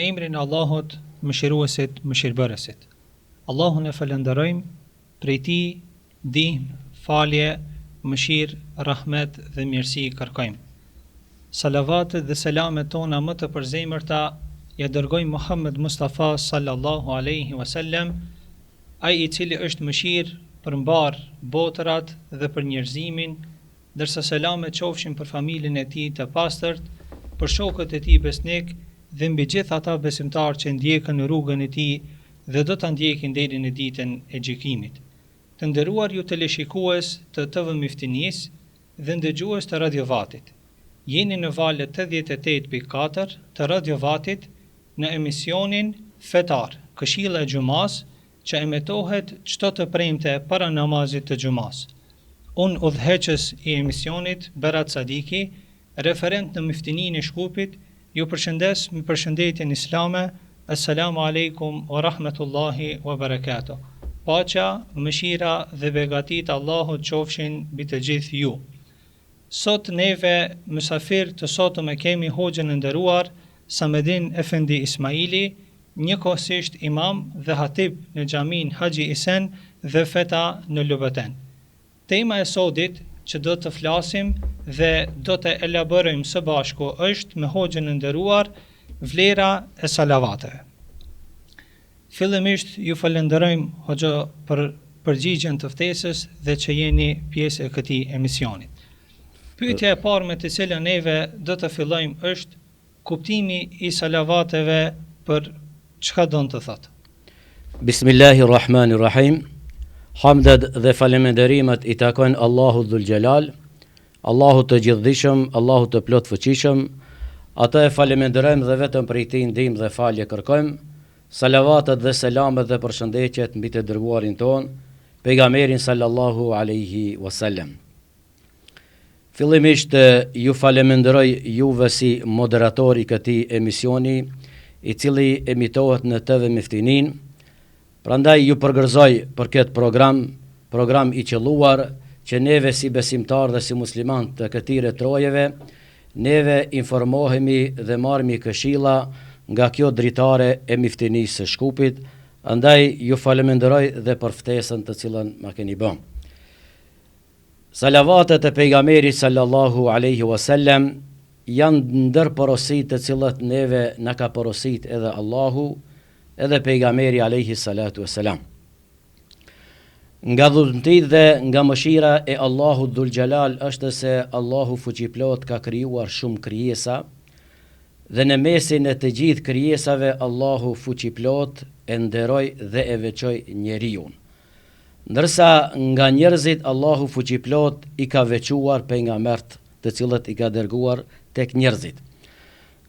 emrin e Allahut, mëshiruesit, mëshirbërësit. Allahun e falenderojmë, prej tij ndihmë, falje, mëshirë, rahmet dhe mirësi kërkojmë. Salavatet dhe selamet tona më të përzemërta ja dërgojmë Muhammed Mustafa sallallahu alaihi wasallam, ai i cili është mëshirë përmbar botërat dhe për njerëzimin, ndërsa selamet qofshin për familjen e tij të pastërt, për shokët e tij besnik dhe mbi gjithë ata besimtarë që ndjekën rrugën e tij dhe do ta ndjekin deri në ditën e gjykimit. Të nderuar ju teleshikues të TV Miftinis dhe ndëgjues të Radio Vatit, jeni në valët 88.4 të Radio Vatit në emisionin fetar, Këshilla e Gjumas, që emetohet çdo të premte para namazit të Gjumas. Unë udhëheqës i emisionit, Berat Sadiki, referent në Miftinin e Shkupit, ju përshëndes me përshëndetjen islame. Assalamu alaikum wa rahmatullahi wa barakatuh. Paqja, mëshira dhe begatit Allahut qofshin mbi të gjithë ju. Sot neve mysafir të sotëm e kemi hoxhën e nderuar Samedin Efendi Ismaili, njëkohësisht imam dhe hatib në xhamin Haxhi Isen dhe feta në Lubeten. Tema e sotit që do të flasim dhe do të elaborojmë së bashku është me hoxhën e nderuar vlera e salavateve. Fillimisht ju falenderojmë hoxha për përgjigjen të ftesës dhe që jeni pjesë e këtij emisioni. Pyetja e parë me të cilën neve do të fillojmë është kuptimi i salavateve, për çka do të thotë. Bismillahirrahmanirrahim. Hamdet dhe falënderimet i takojnë Allahut Dhul Gjelal, Allahut të gjithdijshëm, Allahut të plot fuqishëm. Atë e falënderojmë dhe vetëm prej tij ndihmë dhe falje kërkojmë. Salavatet dhe selamet dhe përshëndetjet mbi të dërguarin ton, pejgamberin sallallahu alaihi wasallam. Fillimisht ju falenderoj juve si moderator i këtij emisioni, i cili emitohet në TV Miftinin. Prandaj ju përgërzoj për këtë program i qelluar, që neve si besimtar dhe si musliman të këtyre trojeve, neve informohemi dhe marrëmi këshilla nga kjo dritare e Miftinisë së Shkupit. Andaj ju falenderoj dhe për ftesën të cilën ma keni bën. Salavatet e pejgamberit sallallahu alaihi wasallam janë ndër porositë të cilat neve na ka porosit edhe Allahu, edhe pejgamberi alayhi salatu wassalam. Nga dhuntit dhe nga mëshira e Allahut Dhul Gjelal është se Allahu fuqiplot ka krijuar shumë krijesa dhe në mesin e të gjithë krijesave Allahu fuqiplot e nderoj dhe e veçoj njeriu. Ndërsa nga njerëzit Allahu fuqiplot i ka veçuar pejgambert të cilët i ka dërguar tek njerëzit.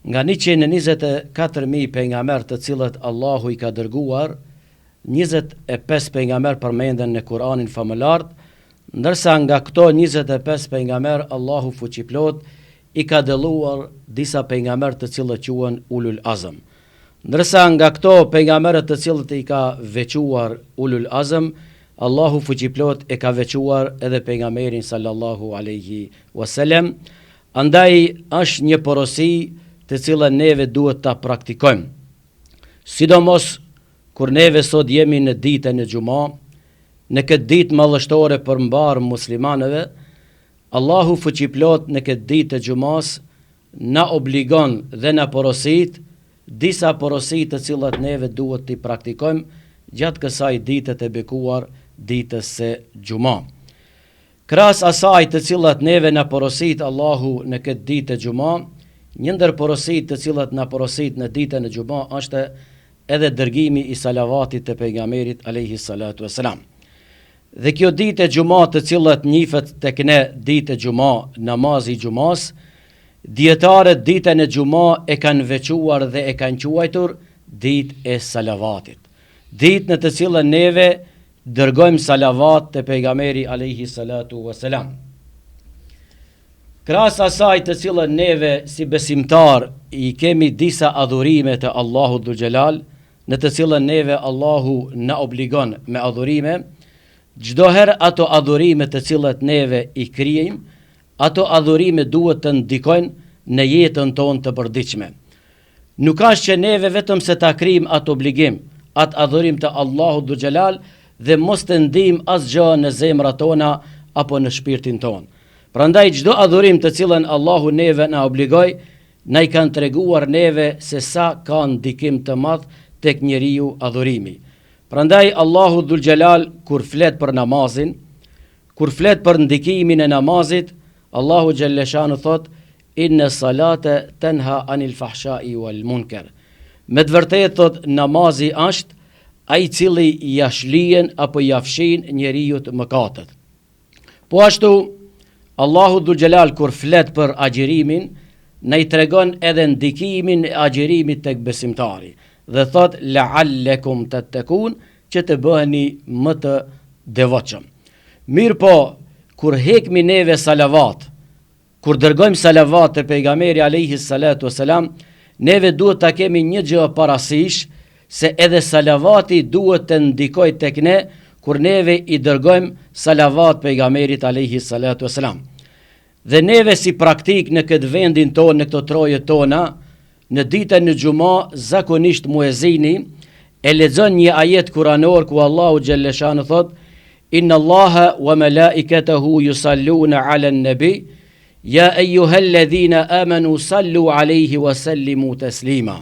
Nga 124.000 pejgamber të cilët Allahu i ka dërguar, 25 pejgamber përmenden në Kur'anin famëlar, ndërsa nga këto 25 pejgamber Allahu fuqiplot i ka dëlluar disa pejgamber të cilët quhen ulul azm. Ndërsa nga këto pejgamberët të cilët i ka veçuar ulul azm, Allahu fuqiplot e ka veçuar edhe pejgamberin sallallahu alaihi wasallam. Andaj është një porosi të cilën neve duhet ta praktikojmë. Sidomos kur neve sot jemi në ditën e Gjuma, në këtë ditë mallështore përmbar muslimanëve, Allahu fuqiplot në këtë ditë të Gjumas na obligon dhe na porosit disa porosit të cilat neve duhet t'i praktikojmë gjatë kësaj dite të bekuar, ditës së Gjuma. Krahas asaj të cilat neve na porosit Allahu në këtë ditë të Gjuma, një ndër porosit të cilat na porosit në ditën e Gjuma është edhe dërgimi i salavatit të pejgamberit alayhi salatu wassalam. Dhe kjo ditë e Gjuma të cilat njihet tek ne ditë e Gjuma, namazi i Gjumas, dietarët ditën e Gjuma e kanë veçuar dhe e kanë quajtur ditë e salavatit. Ditë në të cilën neve dërgojmë salavat të pejgamberi alayhi salatu wassalam. Krahas asaj të cilën neve si besimtar i kemi disa adhurime të Allahut Dhul Gjelal, në të cilën neve Allahu na obligon me adhurime, çdo herë ato adhurime të cilat neve i krijejmë, ato adhurime duhet të ndikojnë në jetën tonë të përditshme. Nuk është që neve vetëm se ta krijmë atë obligim, atë adhurim të Allahut Dhul Xhelal dhe mos të ndijmë asgjë në zemrat tona apo në shpirtin ton. Prandaj çdo adhurim të cilën Allahu neve na obligoi, na i kanë treguar neve se sa ka ndikim të madh tek njeriu adhurimi. Prandaj Allahu Dhul Xhelal kur flet për namazin, kur flet për ndikimin e namazit, Allahu Gjelleshanu thot, inna salate tenha anil fahshai wal munker. Me të vërtet thot, namazi është ai cili jashlien apo jafshin njeriut mëkatet. Po ashtu, Allahu Dhul Xhelal kur flet për agjërimin, na i tregon edhe ndikimin e agjërimit tek besimtari. Dhe thot, la'allekum tattakun, që të bëheni më të devotshëm. Mirë po, kur hekmi neve salavat, kur dërgojmë salavat të pejgamberi alayhi salatu wasalam, neve duhet ta kemi një gjë parasysh, se edhe salavati duhet të ndikojë tek ne kur neve i dërgojmë salavat pejgamberit alayhi salatu wasalam. Dhe neve si praktik në këtë vendin tonë, në këto troje tona, në ditën e xuma, zakonisht muezini e lexon një ajet kuranor ku Allahu xhalleshanu thot, inna Allaha wa malaikatahu yusalluna ala an-nabi ya ayyuhalladhina amanu sallu alayhi wa sallimu taslima.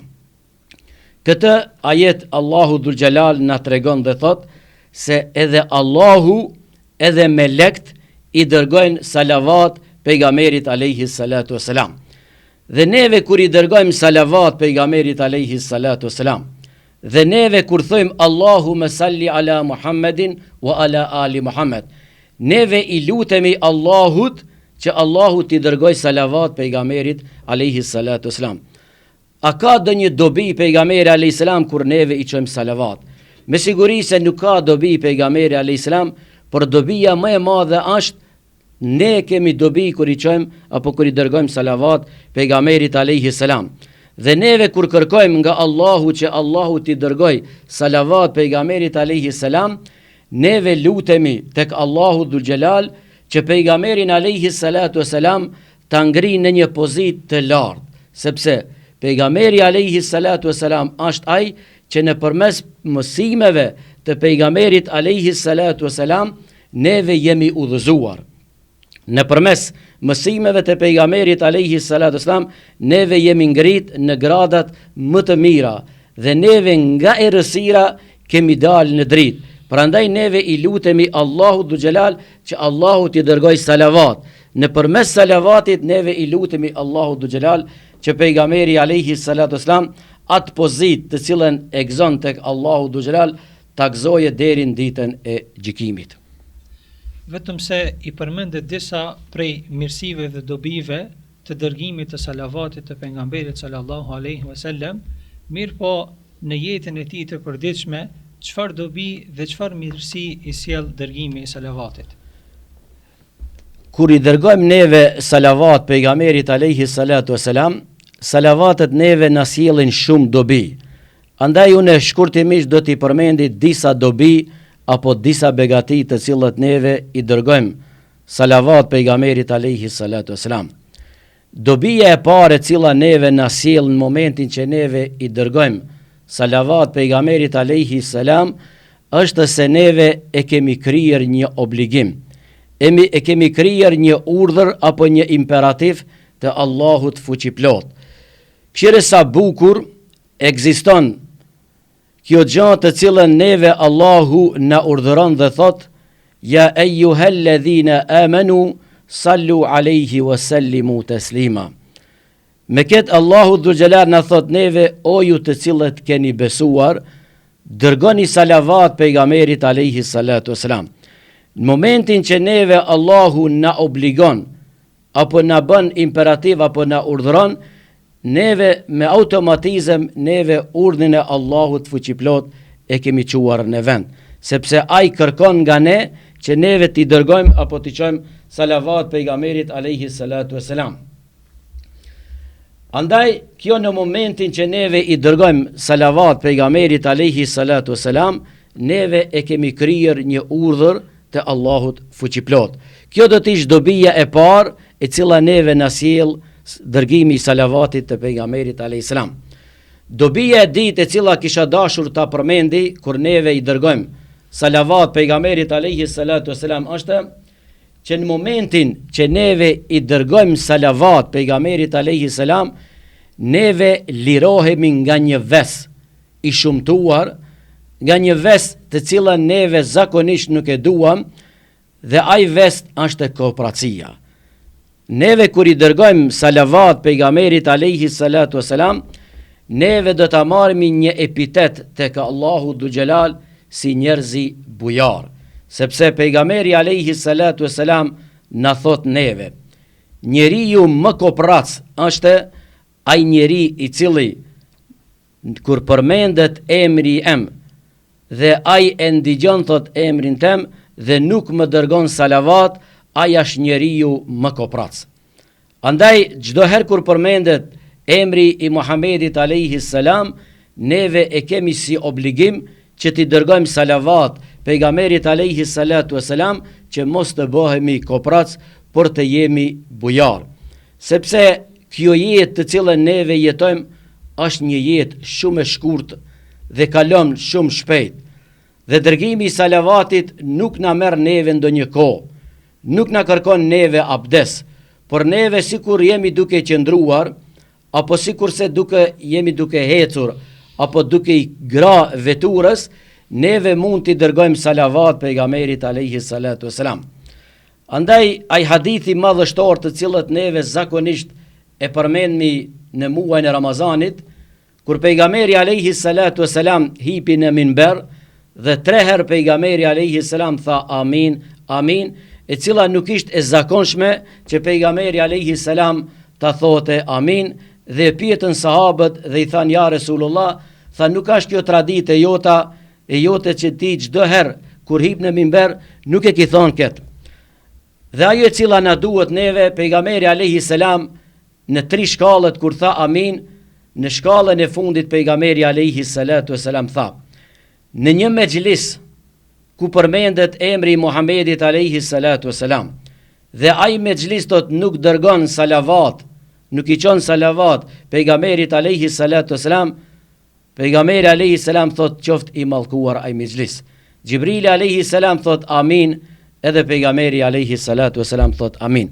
Këtë ajet Allahu Dhul Xhelal na tregon dhe thot se edhe Allahu edhe melekt i dërgojnë salavat pejgamberit alayhi salatu wasalam. Dhe neve kur i dërgojmë salavat pejgamberit alayhi salatu wasalam, dhe neve kur thojmë Allahumma salli ala Muhammedin wa ala ali Muhammed, neve i lutemi Allahut që Allahu t'i dërgoj salavat pejgamberit alayhi salatu wasalam. A ka do një dobi pejgamberi alayhi salam kur neve i çojmë salavat? Me siguri se nuk ka dobi pejgamberi alayhi salam, por dobia më e madhe është ne kemi dobi kur i çojmë apo kur i dërgojmë salavat pejgamberit alayhi salam. Dhe neve kur kërkojmë nga Allahu që Allahu t'i dërgoj salavat pejgamberit alayhi salam, neve lutemi tek Allahu Dhul Xhelal që pejgamberin alayhi salatu wasalam ta ngrinë në një pozitë të lartë, sepse pejgamberi alayhi salatu wasalam është ai që nëpërmes mësimeve të pejgamberit alayhi salatu wasalam neve jemi udhëzuar. Nëpërmes mësimeve të pejgamberit alayhi salatu wasalam neve jemi ngrit në gradat më të mira dhe neve nga errësira kemi dalë në dritë. Prandaj neve i lutemi Allahu Dhul Xhelal që Allahu t'i dërgoj salavat. Nëpërmes salavatit neve i lutemi Allahu Dhul Xhelal që pejgamberi alayhi salatu wasalam atë pozitë të cilën e gëzon tek Allahu Dhul Xhelal ta gëzoje deri në ditën e gjykimit. Vetëm se i përmendet disa prej mirësive dhe dobive të dërgimit të salavatit të pejgamberit sallallahu alaihi wasallam, mirë po në jetën e tij të përditshme, çfarë dobi dhe çfarë mirësi i sjell dërgimi i salavatit? Kur i dërgojmë neve salavat pejgamberit alayhi salatu wasalam, salavatet neve na sjellin shumë dobi. Andaj unë shkurtimisht do t'i përmendi disa dobi apo disa begati të cilët neve i dërgojmë salavat pejgamberit alayhi salatu wasalam. Dobia e parë e cila neve na sjell në momentin që neve i dërgojmë salavat pejgamberit alayhi salam është se neve e kemi krijer një obligim. E kemi krijer një urdhër apo një imperativ të Allahut fuqiplot. Këshire sa bukur ekziston kjo gjatë të cilën neve Allahu na urdhëron dhe thot, ja eyyuhalladhina amanu sallu alayhi wa sallimu taslima. Me këtë Allahu Dhul Xhelal na thot neve, o ju të cilët keni besuar, dërgoni salavat pejgamberit alayhi salatu wasalam. Në momentin që neve Allahu na obligon apo na bën imperativ apo na urdhëron, neve me automatizëm neve urdhën e Allahut fuqiplot e kemi quar në vend, sepse ai kërkon nga ne që neve t'i dërgojmë apo t'i çojmë salavat pejgamberit alayhi salatu wasalam. Andaj, kjo në momentin që neve i dërgojmë salavat pejgamberit alayhi salatu wasalam, neve e kemi krijer një urdhër të Allahut fuqiplot. Kjo do të ishte dobia e parë e cila neve na sjell dërgimi i salavatit të pejgamberit alayhi salam. Dobia e ditë e cila kisha dashur ta përmendi kur neve i dërgojmë salavat pejgamberit alayhi salatu wasalam është që në momentin që neve i dërgojmë salavat pejgamberit alayhi salam, neve lirohemi nga një ves i shumtuar, nga një ves të cilën neve zakonisht nuk e duam, dhe ai ves është kooperacia. Neve kur i dërgojmë salavat pejgamberit alayhi salatu wasalam, neve do ta marrim një epitet tek Allahu Dhul Jalal si njerëzi bujar, sepse pejgamberi alayhi salatu wasalam na thot neve, njeriu më kooperac është ai njeri i cili kur përmendet emri im dhe ai e ndigjon thot emrin tem dhe nuk më dërgon salavat, ai është njeriu më kooperac. Andaj çdo herë kur përmendet emri i Muhamedit alayhi salam, neve e kemi si obligim që t'i dërgojmë salavat pejgamberit alayhi salatu wasalam, që mos të bëhemi kooperac, por të jemi bujar. Sepse kjo jetë të cilën neve jetojmë është një jetë shumë e shkurtë dhe kalon shumë shpejt. Dhe dërgimi i salavatit nuk na merr neve ndonjë kohë, nuk na kërkon neve abdes, por neve sikur jemi duke qëndruar, apo sikur se jemi duke hecur, apo duke i gra veturës, neve mund t'i dërgojmë salavat pejgamberit alayhi salatu wasalam. Andaj ai hadithi madhështor të cilët neve zakonisht e përmendmi në muajin e Ramazanit, kur pejgamberi alayhi salatu wasalam hipi në minber dhe 3 herë pejgamberi alayhi salam tha amin, amin, e cila nuk ishte e zakonshme që pejgamberi alayhi salam ta thote amin, dhe pyetën sahabët dhe i than ja Resulullah, tha nuk është kjo traditë e jote që ti çdo herë kur hip në minber nuk e ki thonë këtë. Dhe ajo e cila na duhet neve, pejgamberi alayhi salam në 3 shkallët kur tha amin, në shkallën e fundit pejgamberi alayhi salatu wasalam tha, në një mexhlis ku përmendet emri i Muhamedit alayhi salatu wasalam, dhe ai mexhlis nuk dërgon salavat, nuk i qon salavat pejgamberit alayhi salatu wasalam, pejgamberi alayhi salam thot qoft i mallkuar ai mexhlis. Xhibrili alayhi salam thot amin, edhe pejgamberi alayhi salatu wasalam thot amin.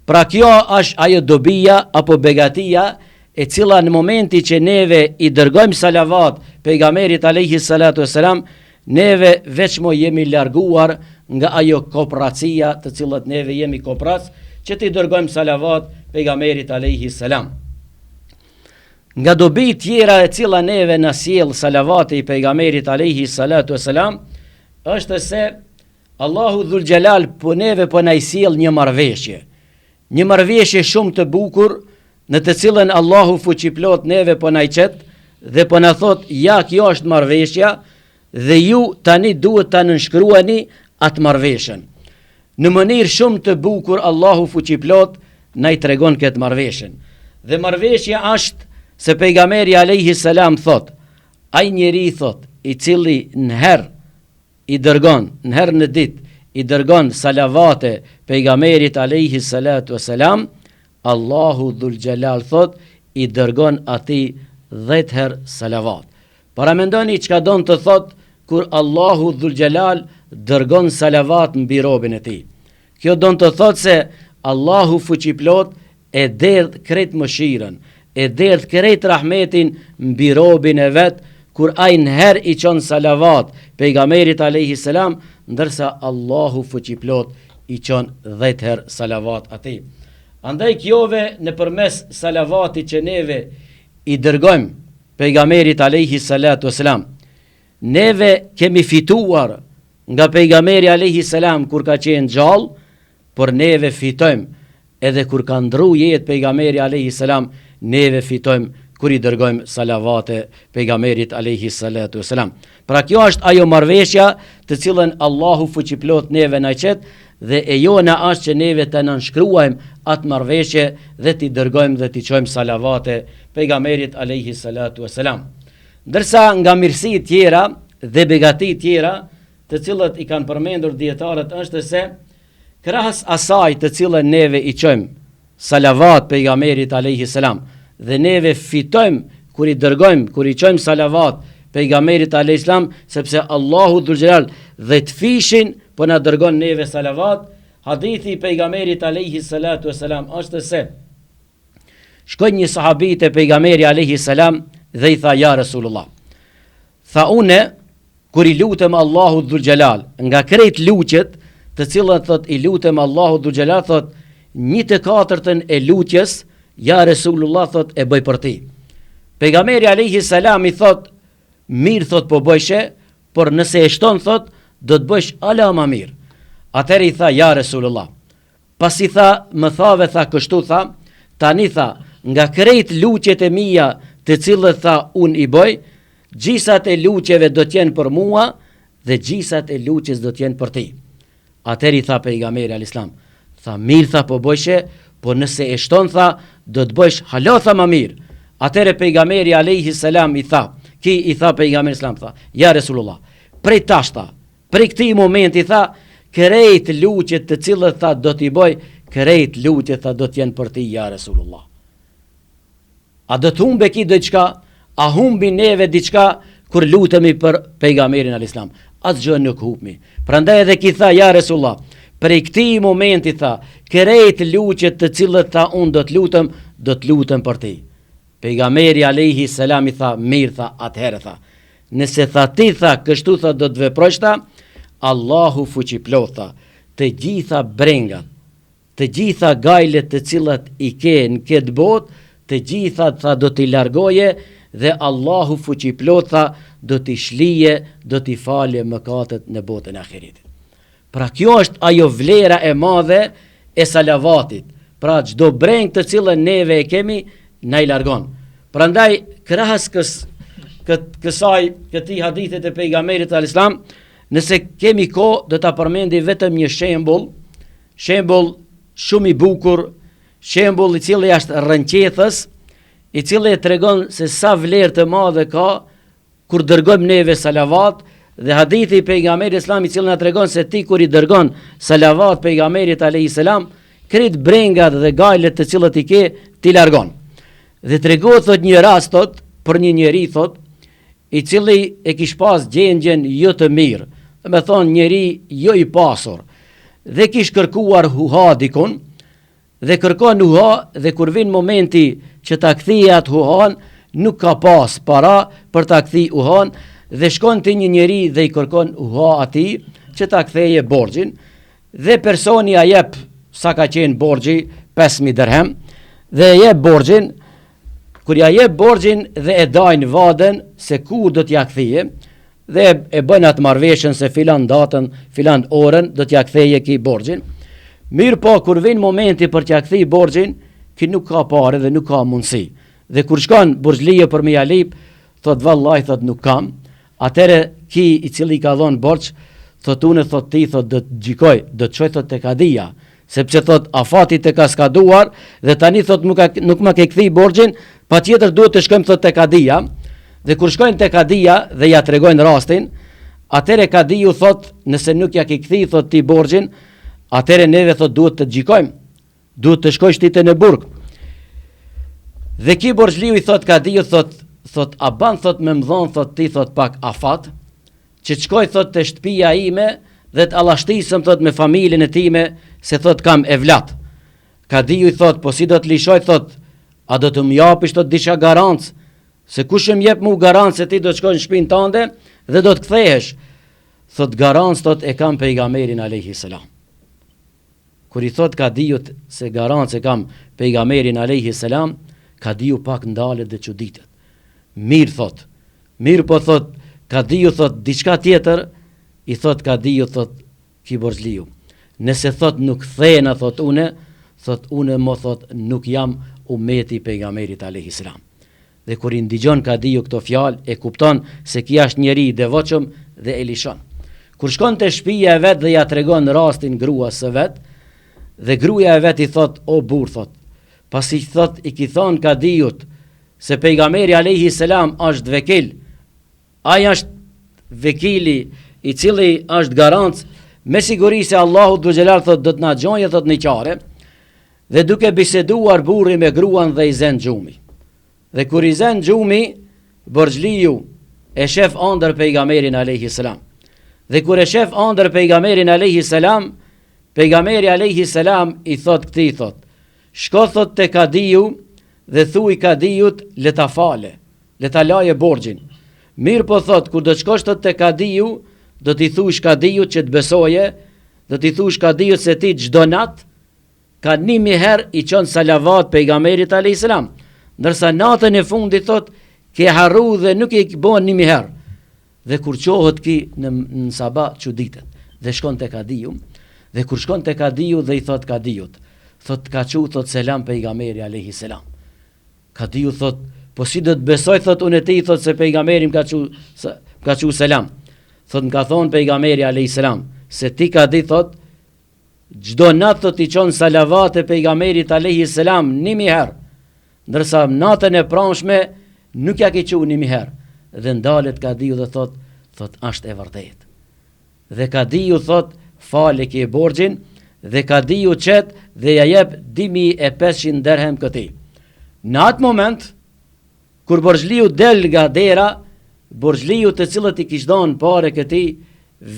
Pra kjo është ajo dobia apo begatia e cila në momenti që neve i dërgojmë salavat pejgamberit alayhi salatu wasalam, neve veçmo jemi larguar nga ajo kooperacia të cilët neve jemi kooperac që t'i dërgojmë salavat pejgamberit alayhi salam. Nga dobi tjera e cila neve na sjell salavati i pejgamberit alayhi salatu wasalam është se Allahu Dhul Jalal po neve po na i sjell një marrëveshje shumë të bukur, në të cilën Allahu fuqiplot neve po na i qet dhe po na thot ja kjo është marrëveshja dhe ju tani duhet ta nënshkruani atë marrëveshjen. Në mënyrë shumë të bukur Allahu fuqiplot na i tregon këtë marrëveshjen. Dhe marrëveshja është se pejgamberi alayhi salam thot, ai njeri thot i cili nëherë i dërgon, nëherë në ditë i dërgon salavate pejgamberit alayhi salatu wasalam, Allahu Dhul Jalal thot i dërgon ati 10 herë salavat. Para mendoni çka don të thot kur Allahu Dhul Jalal dërgon salavat mbi robën e tij. Kjo don të thot se Allahu fuqiplot e derdh krejt mëshirën, e derdh krejt rahmetin mbi robën e vet, kur ai nëherë i qon salavat pejgamberit alayhi salam, ndërsa Allahu fuqiplot i qon 10 herë salavat atij. Andaj kjove në përmes salavatit që neve i dërgojmë pejgamberit alayhi salatu wasalam, neve kemi fituar nga pejgamberi alayhi salam kur ka qenë gjallë, por neve fitojmë edhe kur ka ndru jetë pejgamberi alayhi salam, neve fitojmë kur i dërgojmë salavate pejgamberit alayhi salatu wasalam. Pra kjo është ajo marrëveshja të cilën Allahu fuqiplot neve na qet, dhe e jona është që neve të nënshkruajmë atë marrëveshje dhe t'i dërgojmë dhe t'i qojmë salavate pejgamberit alayhi salatu wasalam. Ndërsa nga mirësi tjera dhe begati tjera të cilët i kanë përmendur dietarët është se krahas asaj të cilën neve i qojmë salavat pejgamberit alayhi salam dhe neve fitojmë kur i dërgojmë, kur i çojmë salavat pejgamberit alayhis salam, sepse Allahu dhul xhelal dhe të fishin po na dërgon neve salavat. Hadithi i pejgamberit alayhis salatu wassalam është se shkoi një sahabi te pejgamberi alayhis salam dhe i tha: ja Rasulullah, tha une kur i lutem Allahu dhul xhelal, nga krejt lutjet të cilat thot i lutem Allahu dhul xhelal, thot 1/4 e lutjes, ja Rasulullah, thot e bëj për ti. Pejgamberi alayhis salam i thot: mirë, thot po bëjshe, por nëse e shton, thot do të bësh ala më mirë. Atëherë i tha: ja Rasulullah, pas i tha, më thave, tha kështu, tha tani, tha nga krejt lutjet e mia të cilët tha unë i bëj, gjisat e lutjeve do t'jenë për mua dhe gjisat e lutjes do t'jenë për ti. Atëherë i tha pejgamberi alayhis salam, tha mirë, tha po bëjshe, por nëse e shton, tha do të bësh hala, tha më mirë. Atëherë pejgamberi alayhis salam i tha pejgamberi salam, tha ja Rasulullah, prej tash, tha prej këtij momenti, tha krejt lutjet të cilët tha do t'i bëj, krejt lutjet tha do t'jenë për ti, ja Rasulullah. A do të humbe ki diçka? A humbi neve diçka kur lutemi për pejgamberin alayhis salam? Asgjë nuk humbi. Prandaj edhe ki tha: ja Rasulullah, prej këtij momenti, tha krejt lutjet të cilët tha unë do të lutem për ti. Pejgamberi alayhis salam i tha: mirë, tha atëherë, tha nëse tha ti, tha kështu, tha do të veprosh, tha Allahu fuqiplot, tha të gjitha brengat, të gjitha gajlet të cilat i ke në këtë botë, të gjitha, tha do t'i largoje dhe Allahu fuqiplot, tha do t'i shlije, do t'i falje mëkatet në botën e ahiretit. Pra kjo është ajo vlera e madhe e salavatit. Pra çdo breng të cilën neve e kemi na i largon. Prandaj krahas këtij hadithit e pejgamberit alayhis salam, nëse kemi kohë do ta përmendi vetëm një shembull shumë i bukur, shembull i cili është rrënqethës, i cili tregon se sa vlerë të madhe ka kur dërgojmë neve salavat, dhe hadithi i pejgamberit islam i cili na tregon se ti kur i dërgon salavat pejgamberit alayhis salam, krejt brengat dhe gajlet të cilët i ke ti largon. Dhe tregohet, thot, një rast, thot, për një njeri, thot, i cili e kish pas gjendjen jo të mirë, dhe me thonë njeri jo i pasur, dhe kish kërkuar huha dikun, dhe kërkon huha, dhe kur vin momenti që ta kthije atë huhan, nuk ka pas para për ta kthy huhan, dhe shkon te një njeri dhe i kërkon huha atij që ta ktheje borxhin, dhe personi ja jep sa ka qenë borxhi, 5000 dirhem, dhe jep borxhin. Kur ja jep borxhin dhe e dajnë vadën se ku do t'ja kthije, dhe e bën atë marrëveshjen se filan datën, filan orën do t'ja ktheje ki borxhin. Mirë po, kur vin momenti për t'ja kthy borxhin, ki nuk ka parë dhe nuk ka mundësi. Dhe kur shkon borxhlije për me ja lip, thot vallahi, thot nuk kam. Atëre ki i cili ka dhënë borxh, thot unë, thot ti, thot do të gjikoj, do të çoj, thot tek Kadia, sepse thot afati të ka skaduar dhe tani thot nuk ma ke kthi borxhin, patjetër duhet të shkojmë, thot tek Kadia. Dhe kur shkojnë tek Kadia dhe ja tregojnë rastin, atëre Kadiu thot nëse nuk ja ke kthi, thot ti borxhin, atëre neve, thot, duhet të gjikojmë, duhet të shkojsh ti te në burg. Dhe ki borxhliu i thot Kadiu, thot a ban, thot, me më dhon, thot ti, thot pak afat, që të shkoj, thot, te shtëpia ime dhe të allashtisëm, thot, me familjen e time, se thot kam evlat. Kadiu i thot, po si do të lishoj, thot, a do të më japish, thot, disha garancë, se kush më jep mu garancë se ti do të shkoj në shtëpinë tënde dhe do të kthehesh. Thot garancë, thot, e kam pejgamberin alayhis salam. Kur i thot Kadiut se garancë e kam pejgamberin alayhis salam, Kadiu pak ndalet dhe çuditet. Mirë, thot, mirë, po thot Kadiu, thot diçka tjetër, i thot Kadiu, thot ki borxhliu, nëse thot nuk thena, thot une mo, thot nuk jam umeti pejgamberit alayhis salam. Dhe kur i ndigjon Kadiu këto fjalë, e kupton se ki është njeri i devotshëm dhe e lishon. Kur shkon te shtëpia e vet dhe ja tregon rastin gruas së vet, dhe gruaja e vet i thot, o burr, thot, pasi thot i ki thon Kadiut se pejgamberi alayhis salam është vekil, ai është vekili i cili është garancë, me siguri se Allahu dhul xhelal, thot, do të na xhonjë, thot, në qare, dhe duke biseduar burri me gruan dhe i zen xhumi. Dhe kur i zen gjumi, Borxhliu e shef ëndër pejgamberin alayhi salam. Dhe kur e shef ëndër pejgamberin alayhi salam, pejgamberi alayhi salam i thot këtij, i thot: "Shko thot te kadiu dhe thuaj kadiut le ta fale, le ta laje borxhin." Mirë po thot, kur do të shkosh thot te kadiu, do t'i thuash kadiut që të besoje, do t'i thuash kadiut se ti çdo nat ka 1000 herë i çon salavat pejgamberit alayhi salam. Ndërsa natën e fundit thot ke harru dhe nuk i bën 1000 herë. Dhe kur qohet ki në sabah çuditet. Dhe shkon te kadiu, dhe kur shkon te kadiu dhe i thot kadiut, thot ka çu thot selam pejgamberi alayhi salam. Kadiu thot, po si do të besoj thot unë ti thot se pejgamberi ka çu selam. Thot m'ka thon pejgamberi alayhi salam se ti kadi thot çdo nat thot i çon salavate pejgamberit alayhi salam 1000 herë. Ndërsa natën e pranshme nuk ja ke qenë 1000 herë. Dhe ndalet kadiu dhe thot është e vërtet. Dhe kadiu thot fale ke borxhin, dhe kadiu qet dhe ja jep 2500 dirhem këtij. Në atë moment kur Borxhliu del nga dera, Borxhliu të cilët i kishte dhënë parë këtij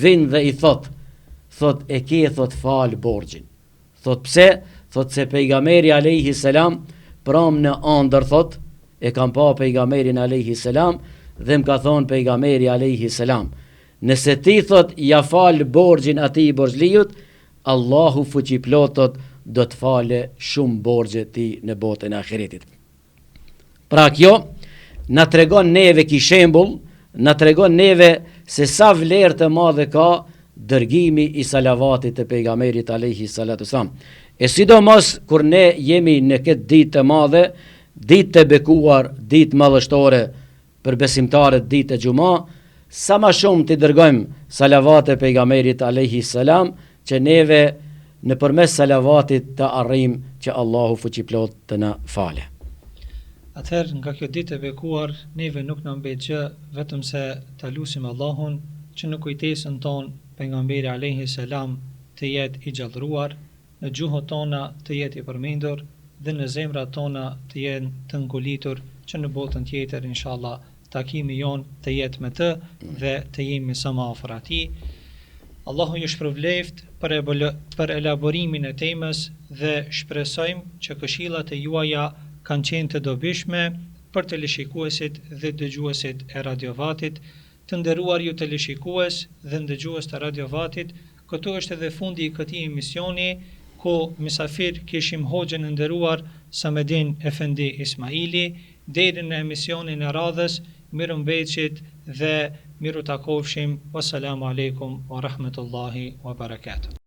vin dhe i thot e ke thot fal borxhin. Thot pse? Thot se pejgamberi alayhi salam pram në ëndër thot e kam pa pejgamberin alayhi salam dhe më ka thonë pejgamberi alayhi salam, nëse ti thot ja fal borxhin atij Borxhliut, Allahu fuqiplot thot do të fale shumë borxhe ti në botën e ahiretit. Pra kjo na tregon neve ki shembull, na tregon neve se sa vlerë të madhe ka dërgimi i salavatit të pejgamberit alayhi salatu sallam. E sidomos kur ne jemi në këtë ditë të madhe, ditë të bekuar, ditë madhështore për besimtarët, ditë e xuma, sa më shumë të dërgojmë salavate pejgamberit alayhi salam, që neve nëpërmes salavatit të arrijmë që Allahu fuqiplot të na fale. Atëherë nga kjo ditë e bekuar, neve nuk na mbet gjë vetëm se ta lutim Allahun që në kujtesën tonë pejgamberi alayhi salam të jetë i gjallëruar, në gjuhët tona të jetë i përmendur dhe në zemrat tona të jenë të ngolitur që në botën tjetër inshallah takimi jon të jetë me të dhe të jemi sa më afër atij. Allahu ju shpërbleft për elaborimin e temës dhe shpresojmë që këshillat e juaja kanë qenë të dobishme për teleshikuesit dhe dëgjuesit e Radio Vatit. Të nderuar ju teleshikues dhe dëgjues të Radio Vatit, këtu është edhe fundi i këtij emisioni ku mysafir kishim hoxhën e nderuar Samedin Efendi Ismaili. Deri në emisionin e radhës, mirëmbëjtje dhe miru takofshim. Wassalamu alaikum wa rahmatullahi wa barakatuh.